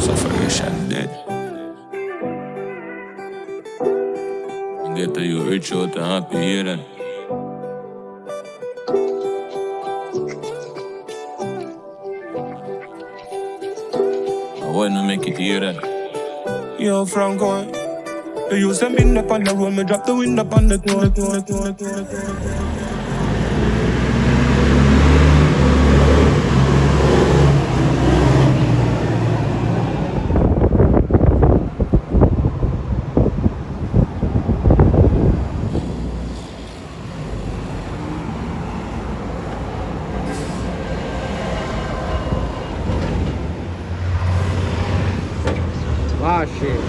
Suffocation dead. Get to you rich out and happy here then. I wanna make it here then. Yo, Franco, you used to bend up on the road, me drop the window up on the door. Ah, shit.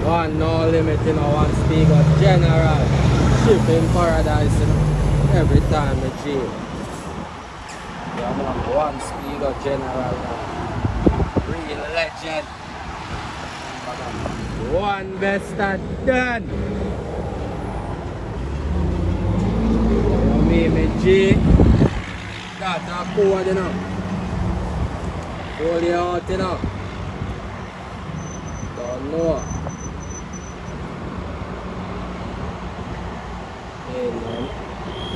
One no limit, you know, one speaker general. Shipping paradise, you know. Every time I G. Yeah, man, one speaker general. Real legend. One best at done. You know me G. That's a code, you know. Hold it out, you know. Don't know. Hey man,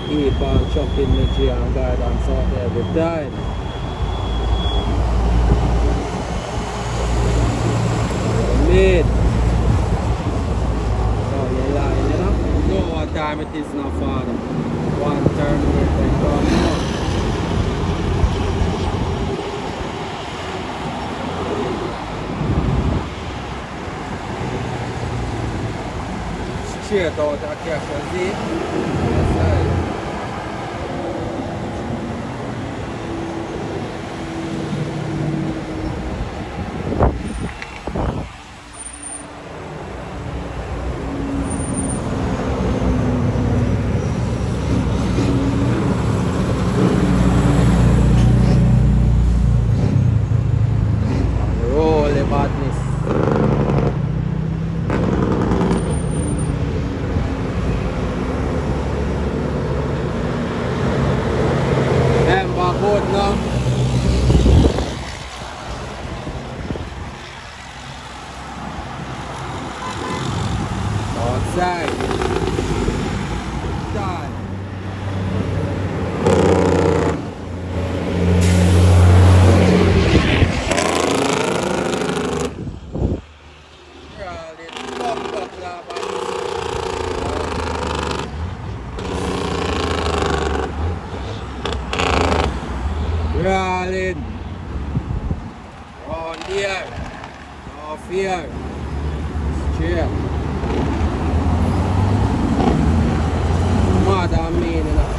keep on chopping the tree and guidance out every time. Mate. So you lying, you know? You know what time it is now, father. One terminate and come out. Straight out of Castle Z. Yes, sir. Roll the badness. Good now. Outside. Done. Rolling. On here. Off here. Straight. More than me, you know.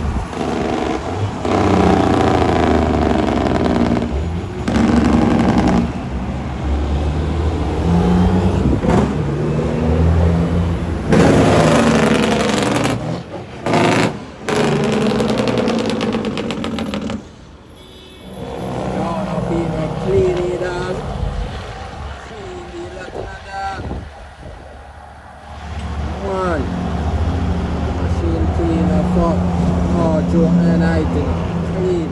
And I think clean.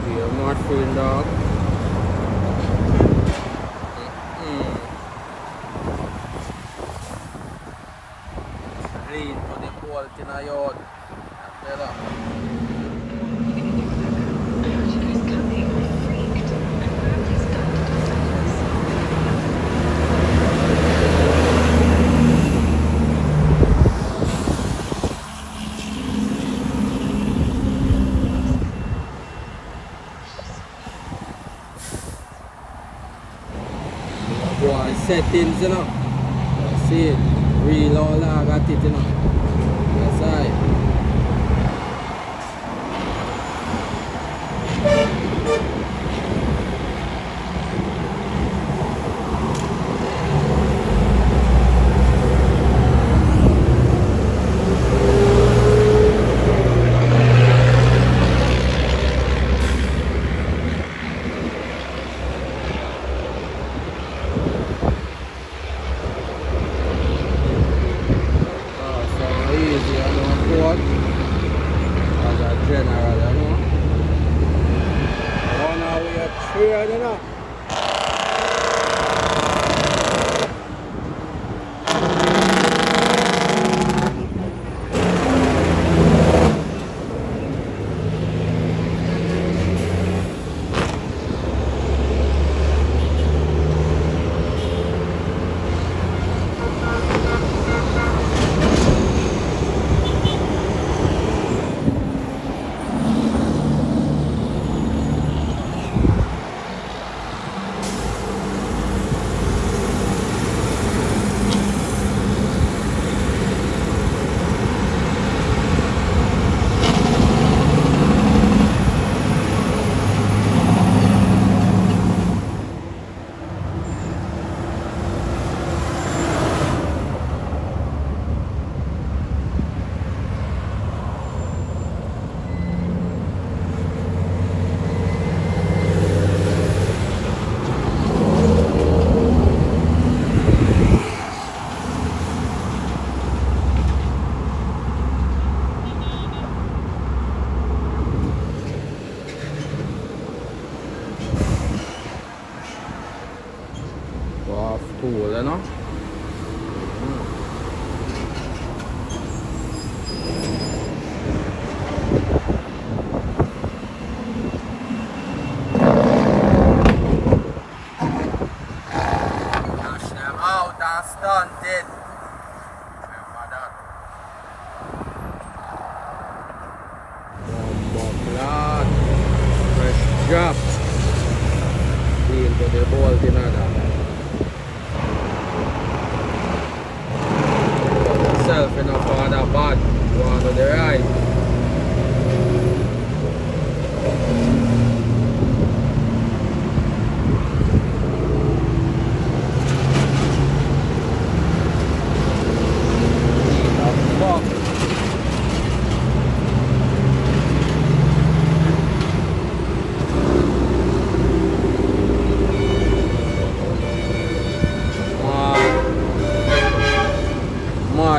Be a Marshfield dog. boy settings, you know. You see it. Real all I got it, you know. Yes, I. Cool, you know. Dash them out and stunted. Remember that. Lad. Fresh drop. Into the bolt in that. Enough for that bad, go on to the right.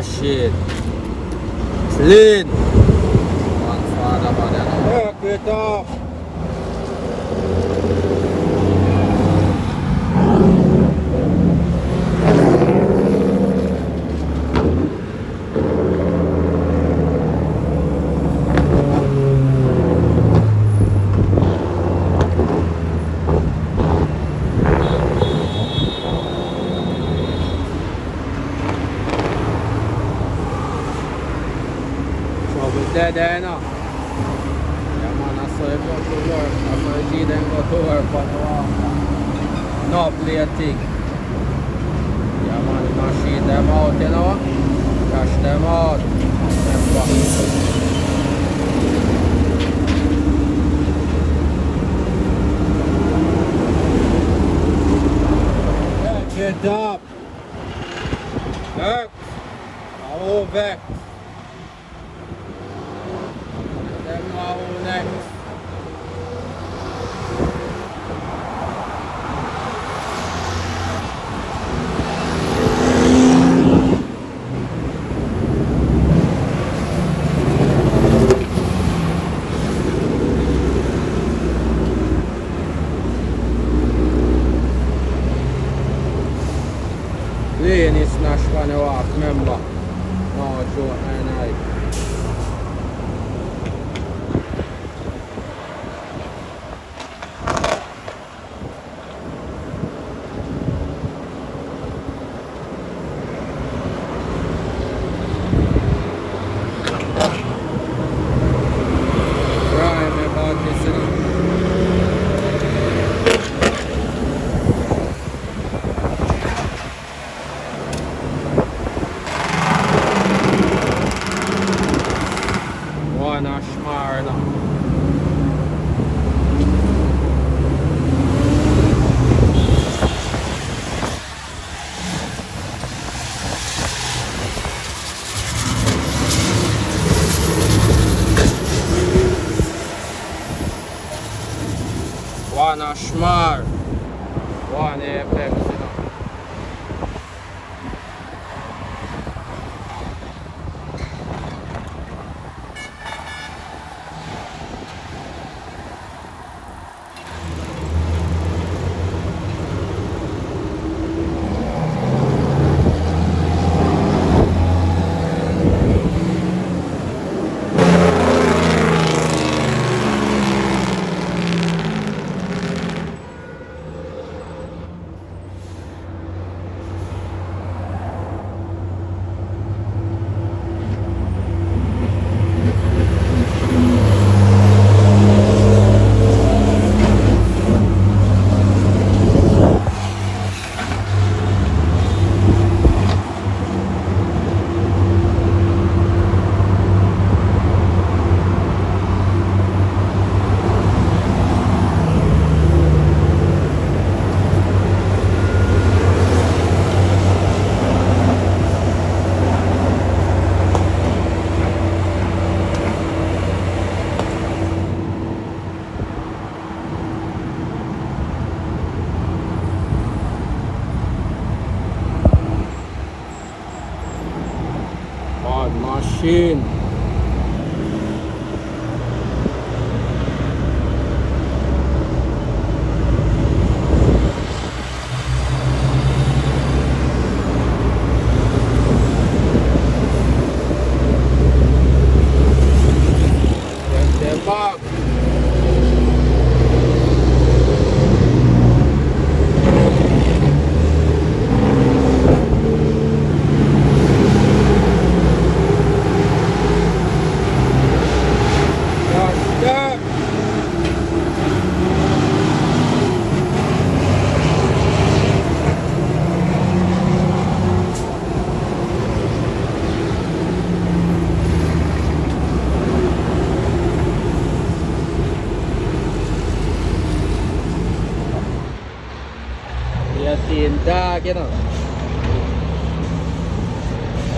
Shit. Clean. One father, man. Work it off. Dead end now. Yeah man, I saw it go to work. I saw it then go to work on the walk. No play a thing. Yeah man, you machine them out, you know. Cash them out. Get up. Next. I'll back. Next. Lane is smashed when you walk, remember? No joke, man. Ashmar. One Apex, you know. Hard machine. Get them back. Dark, you know.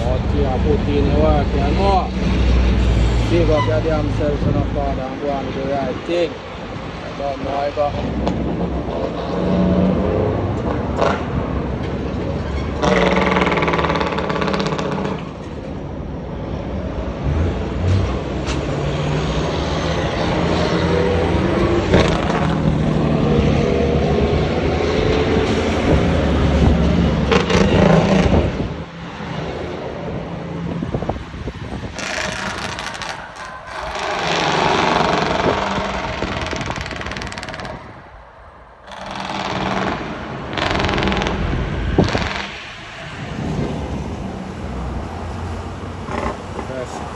Okay, I put in the work, you know. Big up your damn self on the corner and go on do the right thing. I don't know, I got.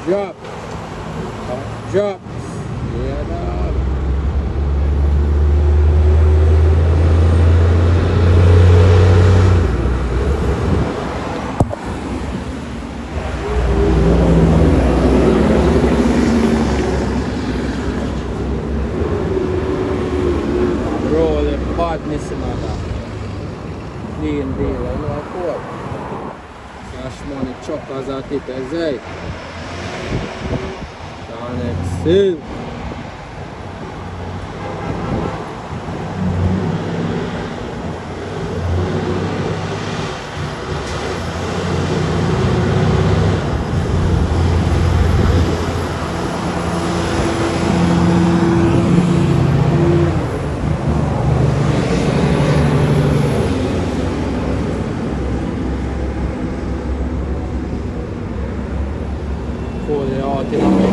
Drop. Drop. Yeah, dog. Rolling badness in that. Clean deal, I know how cool. Cash money choppers at it, I say. Excel. Pull it out in the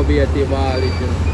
innovative haulage. You know.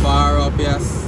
Far up, yes.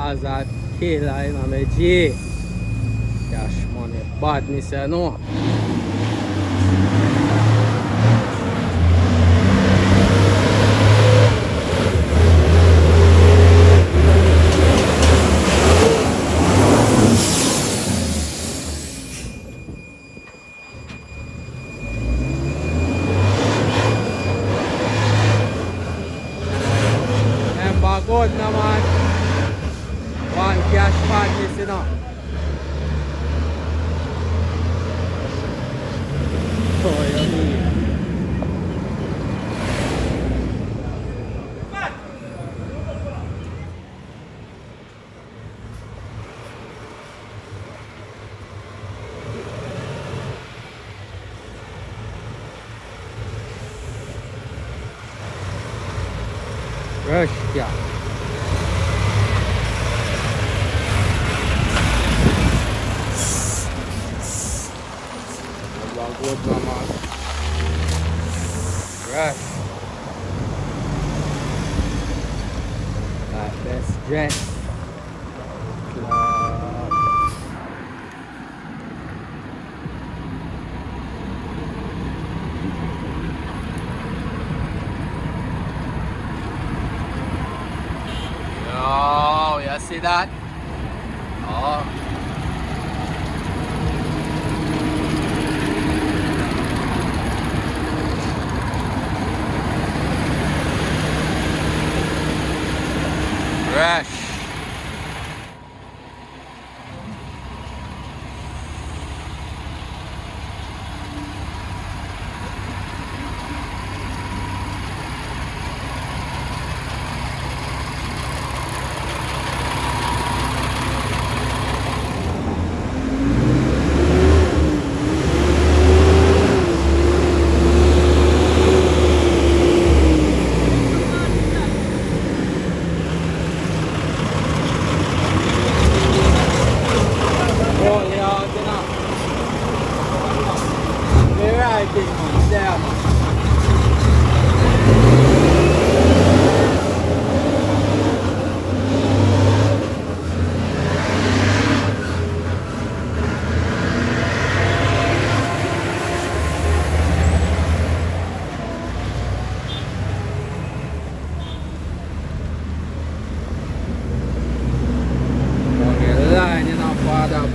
as a killer, you know, my G. Cash money, badness, you know. Remember, good, no, man. One cash badness, you know. Oh, you mean? Rush, yeah. Good, no, man. Rush. Like best dress. Oh, you see that? Oh. Fresh.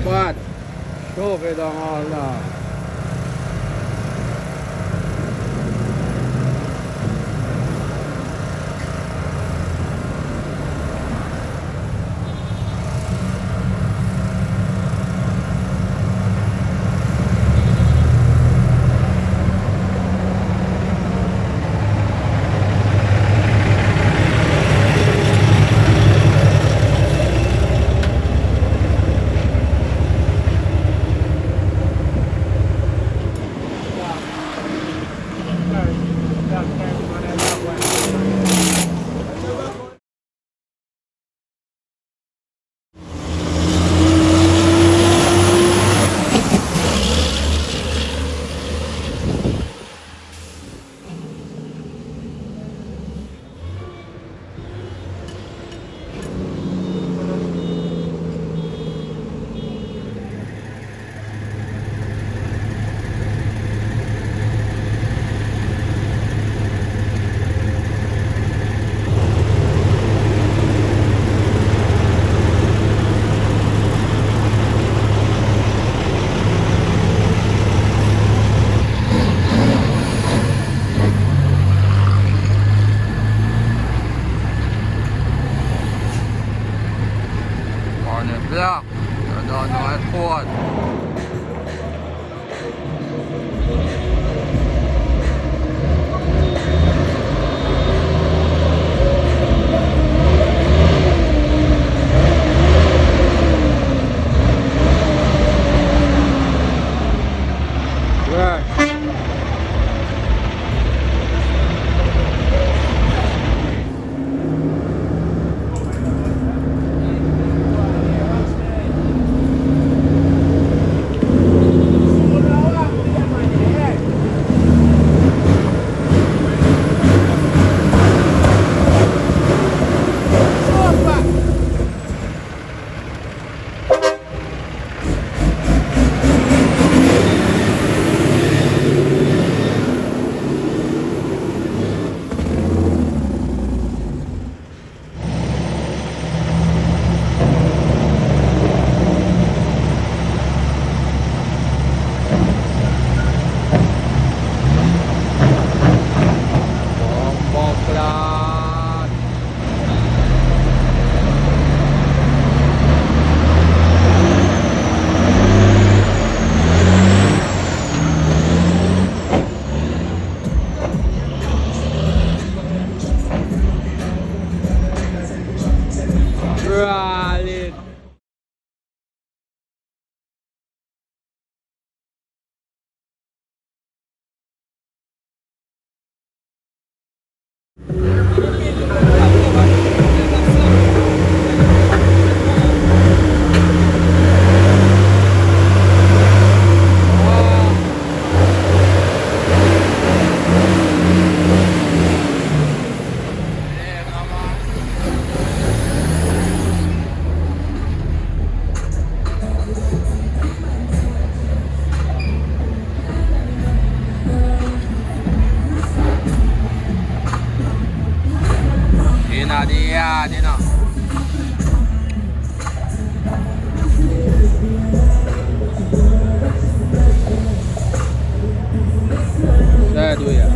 But show it on all now. Inna the yard, you know. There do ya.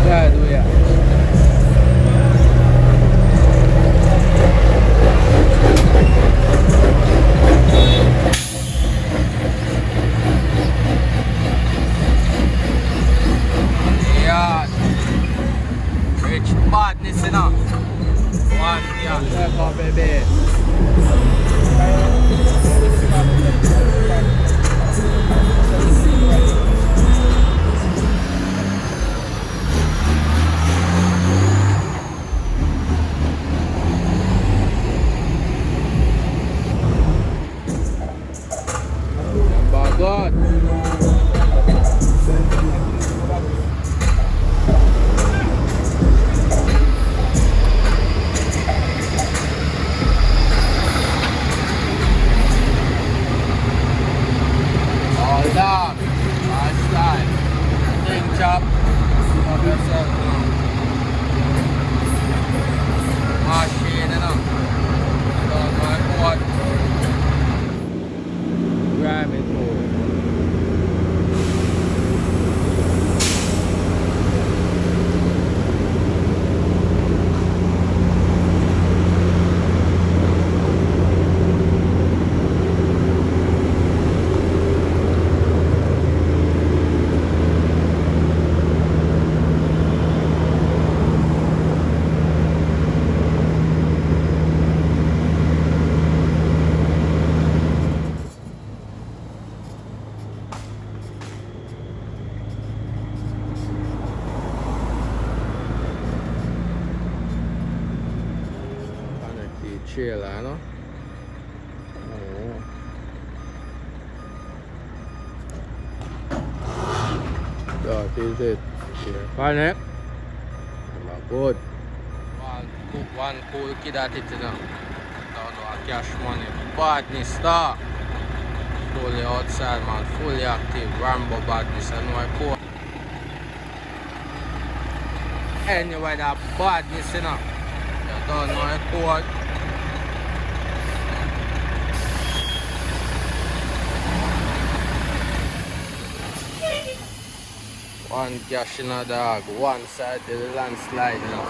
There do ya. Rich badness, you know. One, yeah. There go, baby. Number God. Dog, last time, thing chop, of yourself, you know. Machine, you know. Don't know what. Grab it, move. Trailer, you know? That is it. Connect. Good. One cool kid at it, you know. Don't know cash money. Badness star. Fully outside, man. Fully active. Rambo badness. I know I cool. Anyway, that badness, you know. You don't know I cool. One cash in a dog, one side to the landslide, you know.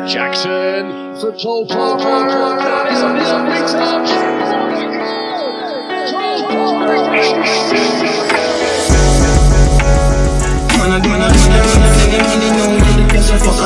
Jackson for Cole Parker. It's a big touch. Cole Parker. Man, I really know you the best of fuck